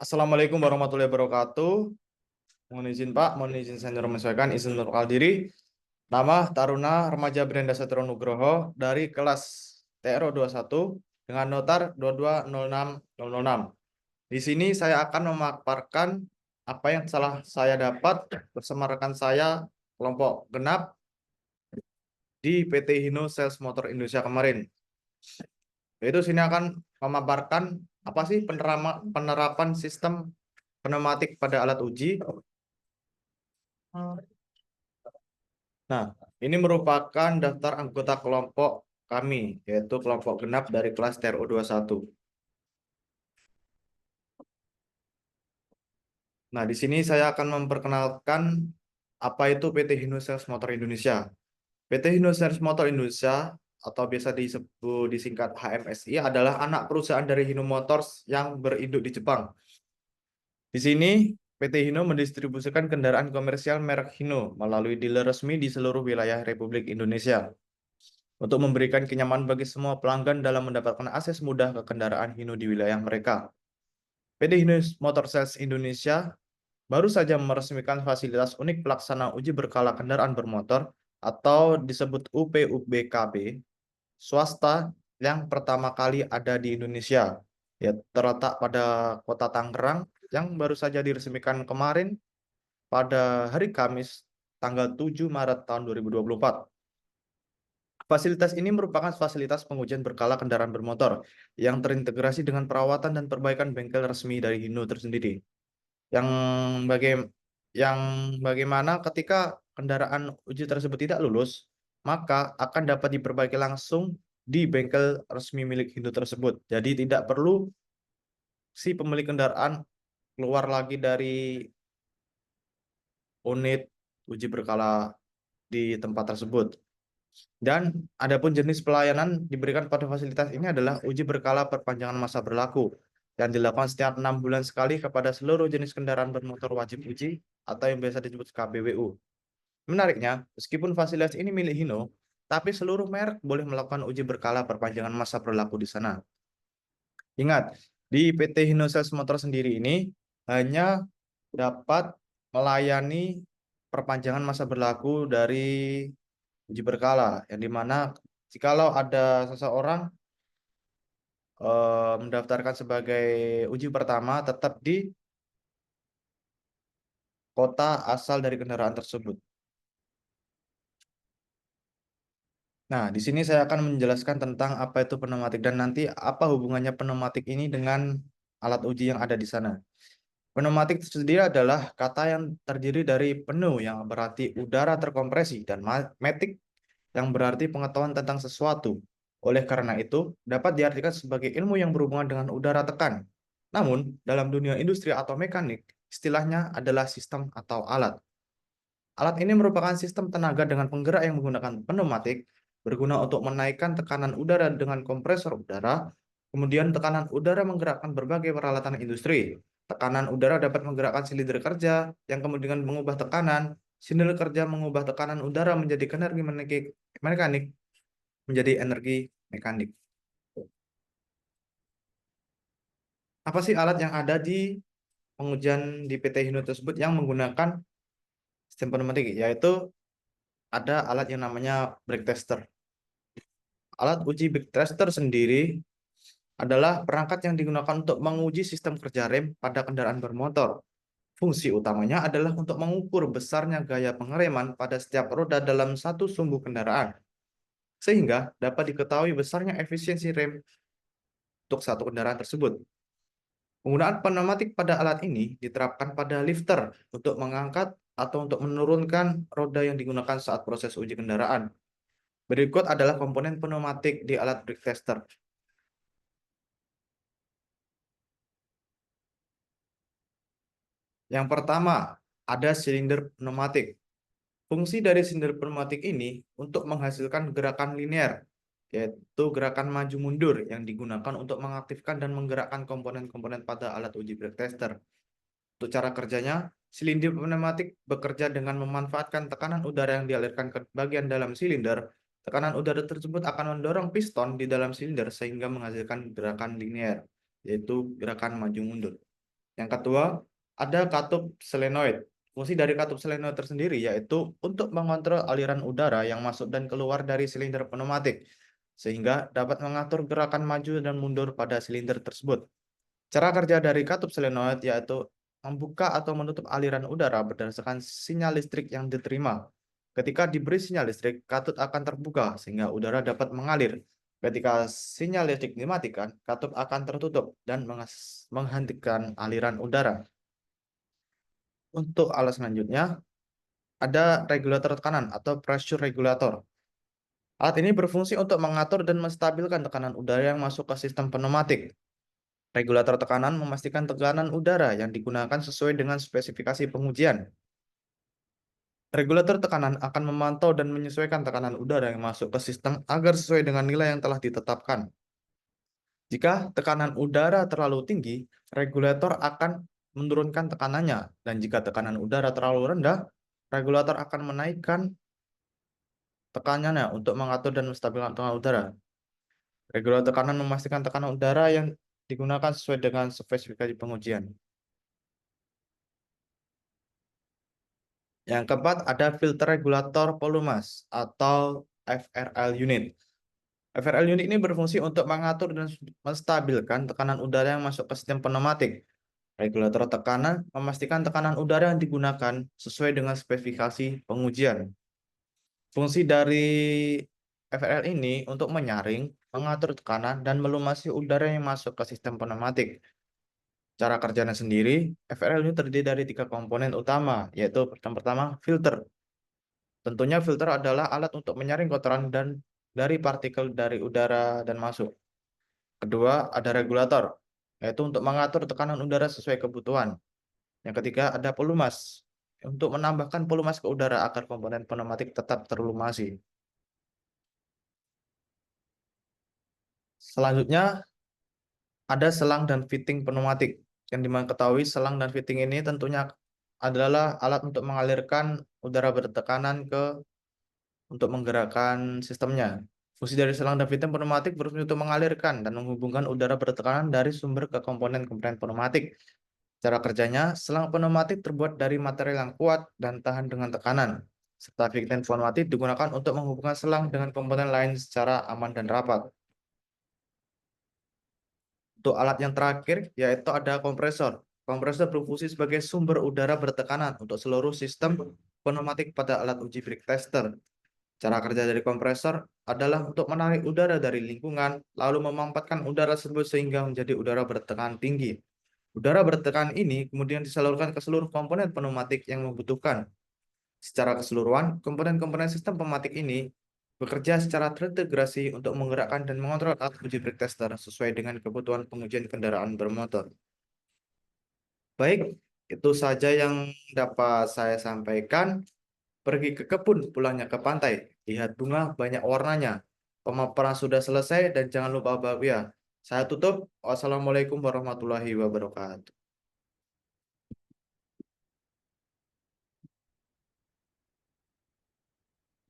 Assalamualaikum warahmatullahi wabarakatuh. Mohon izin Pak, mohon izin saya menyampaikan izin untuk diri. Nama Taruna Remaja Brenda Satrio Nugroho dari kelas TRO 21 dengan notar 2206006. Di sini saya akan memaparkan apa yang telah saya dapat bersama rekan saya kelompok genap di PT Hino Sales Motor Indonesia kemarin. Yaitu sini akan memaparkan apa sih penerapan sistem pneumatik pada alat uji. Nah, ini merupakan daftar anggota kelompok kami, yaitu kelompok genap dari kelas TRO 21. Nah, di sini saya akan memperkenalkan apa itu PT Hino Sales Motor Indonesia. PT Hino Sales Motor Indonesia atau biasa disebut disingkat HMSI adalah anak perusahaan dari Hino Motors yang berinduk di Jepang. Di sini PT Hino mendistribusikan kendaraan komersial merek Hino melalui dealer resmi di seluruh wilayah Republik Indonesia untuk memberikan kenyamanan bagi semua pelanggan dalam mendapatkan akses mudah ke kendaraan Hino di wilayah mereka. PT Hino Motor Sales Indonesia baru saja meresmikan fasilitas unik pelaksana uji berkala kendaraan bermotor atau disebut UPUBKB swasta yang pertama kali ada di Indonesia, ya terletak pada Kota Tangerang yang baru saja diresmikan kemarin pada hari Kamis tanggal 7 Maret tahun 2024. Fasilitas ini merupakan fasilitas pengujian berkala kendaraan bermotor yang terintegrasi dengan perawatan dan perbaikan bengkel resmi dari Hino tersendiri. Yang baga- yang bagaimana ketika kendaraan uji tersebut tidak lulus, maka akan dapat diperbaiki langsung di bengkel resmi milik Hino tersebut. Jadi tidak perlu si pemilik kendaraan keluar lagi dari unit uji berkala di tempat tersebut. Dan adapun jenis pelayanan diberikan pada fasilitas ini adalah uji berkala perpanjangan masa berlaku yang dilakukan setiap 6 bulan sekali kepada seluruh jenis kendaraan bermotor wajib uji atau yang biasa disebut KBWU. Menariknya, meskipun fasilitas ini milik Hino, tapi seluruh merek boleh melakukan uji berkala perpanjangan masa berlaku di sana. Ingat, di PT Hino Sales Motor sendiri ini hanya dapat melayani perpanjangan masa berlaku dari uji berkala, yang dimana jikalau ada seseorang mendaftarkan sebagai uji pertama tetap di kota asal dari kendaraan tersebut. Nah, di sini saya akan menjelaskan tentang apa itu pneumatik dan nanti apa hubungannya pneumatik ini dengan alat uji yang ada di sana. Pneumatik sendiri adalah kata yang terdiri dari pneu yang berarti udara terkompresi dan matic yang berarti pengetahuan tentang sesuatu. Oleh karena itu, dapat diartikan sebagai ilmu yang berhubungan dengan udara tekan. Namun, dalam dunia industri atau mekanik, istilahnya adalah sistem atau alat. Alat ini merupakan sistem tenaga dengan penggerak yang menggunakan pneumatik, berguna untuk menaikkan tekanan udara dengan kompresor udara, kemudian tekanan udara menggerakkan berbagai peralatan industri. Tekanan udara dapat menggerakkan silinder kerja, yang kemudian mengubah tekanan. Silinder kerja mengubah tekanan udara menjadi energi mekanik, menjadi energi mekanik. Apa sih alat yang ada di pengujian di PT Hino tersebut yang menggunakan sistem pneumatik? Yaitu ada alat yang namanya brake tester. Alat uji brake tester sendiri adalah perangkat yang digunakan untuk menguji sistem kerja rem pada kendaraan bermotor. Fungsi utamanya adalah untuk mengukur besarnya gaya pengereman pada setiap roda dalam satu sumbu kendaraan, sehingga dapat diketahui besarnya efisiensi rem untuk satu kendaraan tersebut. Penggunaan pneumatik pada alat ini diterapkan pada lifter untuk mengangkat atau untuk menurunkan roda yang digunakan saat proses uji kendaraan. Berikut adalah komponen pneumatik di alat brake tester. Yang pertama, ada silinder pneumatik. Fungsi dari silinder pneumatik ini untuk menghasilkan gerakan linear, yaitu gerakan maju mundur yang digunakan untuk mengaktifkan dan menggerakkan komponen-komponen pada alat uji brake tester. Untuk cara kerjanya, silinder pneumatik bekerja dengan memanfaatkan tekanan udara yang dialirkan ke bagian dalam silinder Tekanan udara tersebut akan mendorong piston di dalam silinder sehingga menghasilkan gerakan linear, yaitu gerakan maju mundur. Yang kedua, ada katup solenoid. Fungsi dari katup solenoid tersendiri yaitu untuk mengontrol aliran udara yang masuk dan keluar dari silinder pneumatik, sehingga dapat mengatur gerakan maju dan mundur pada silinder tersebut. Cara kerja dari katup solenoid yaitu membuka atau menutup aliran udara berdasarkan sinyal listrik yang diterima. Ketika diberi sinyal listrik, katup akan terbuka sehingga udara dapat mengalir. Ketika sinyal listrik dimatikan, katup akan tertutup dan menghentikan aliran udara. Untuk alat selanjutnya, ada regulator tekanan atau pressure regulator. Alat ini berfungsi untuk mengatur dan menstabilkan tekanan udara yang masuk ke sistem pneumatik. Regulator tekanan memastikan tekanan udara yang digunakan sesuai dengan spesifikasi pengujian. Regulator tekanan akan memantau dan menyesuaikan tekanan udara yang masuk ke sistem agar sesuai dengan nilai yang telah ditetapkan. Jika tekanan udara terlalu tinggi, regulator akan menurunkan tekanannya, dan jika tekanan udara terlalu rendah, regulator akan menaikkan tekanannya untuk mengatur dan menstabilkan tekanan udara. Regulator tekanan memastikan tekanan udara yang digunakan sesuai dengan spesifikasi pengujian. Yang keempat, ada filter regulator volumes atau FRL unit. FRL unit ini berfungsi untuk mengatur dan menstabilkan tekanan udara yang masuk ke sistem pneumatik. Regulator tekanan memastikan tekanan udara yang digunakan sesuai dengan spesifikasi pengujian. Fungsi dari FRL ini untuk menyaring, mengatur tekanan, dan melumasi udara yang masuk ke sistem pneumatik. Cara kerjanya sendiri, FRL ini terdiri dari 3 komponen utama, yaitu yang pertama, filter. Tentunya filter adalah alat untuk menyaring kotoran dan dari partikel dari udara dan masuk. Kedua, ada regulator, yaitu untuk mengatur tekanan udara sesuai kebutuhan. Yang ketiga, ada pelumas, untuk menambahkan pelumas ke udara agar komponen pneumatik tetap terlumasi. Selanjutnya, ada selang dan fitting pneumatik. Yang dimana ketahui selang dan fitting ini tentunya adalah alat untuk mengalirkan udara bertekanan untuk menggerakkan sistemnya. Fungsi dari selang dan fitting pneumatik berfungsi untuk mengalirkan dan menghubungkan udara bertekanan dari sumber ke komponen-komponen pneumatik. Cara kerjanya, selang pneumatik terbuat dari material yang kuat dan tahan dengan tekanan. Serta fitting pneumatik digunakan untuk menghubungkan selang dengan komponen lain secara aman dan rapat. Untuk alat yang terakhir, yaitu ada kompresor. Kompresor berfungsi sebagai sumber udara bertekanan untuk seluruh sistem pneumatik pada alat uji brake tester. Cara kerja dari kompresor adalah untuk menarik udara dari lingkungan, lalu memanfaatkan udara tersebut sehingga menjadi udara bertekanan tinggi. Udara bertekanan ini kemudian disalurkan ke seluruh komponen pneumatik yang membutuhkan. Secara keseluruhan, komponen-komponen sistem pneumatik ini bekerja secara terintegrasi untuk menggerakkan dan mengontrol alat uji brake tester sesuai dengan kebutuhan pengujian kendaraan bermotor. Baik, itu saja yang dapat saya sampaikan. Pergi ke kebun, pulangnya ke pantai. Lihat bunga, banyak warnanya. Pemaparan sudah selesai dan jangan lupa bahagia. Saya tutup. Wassalamualaikum warahmatullahi wabarakatuh.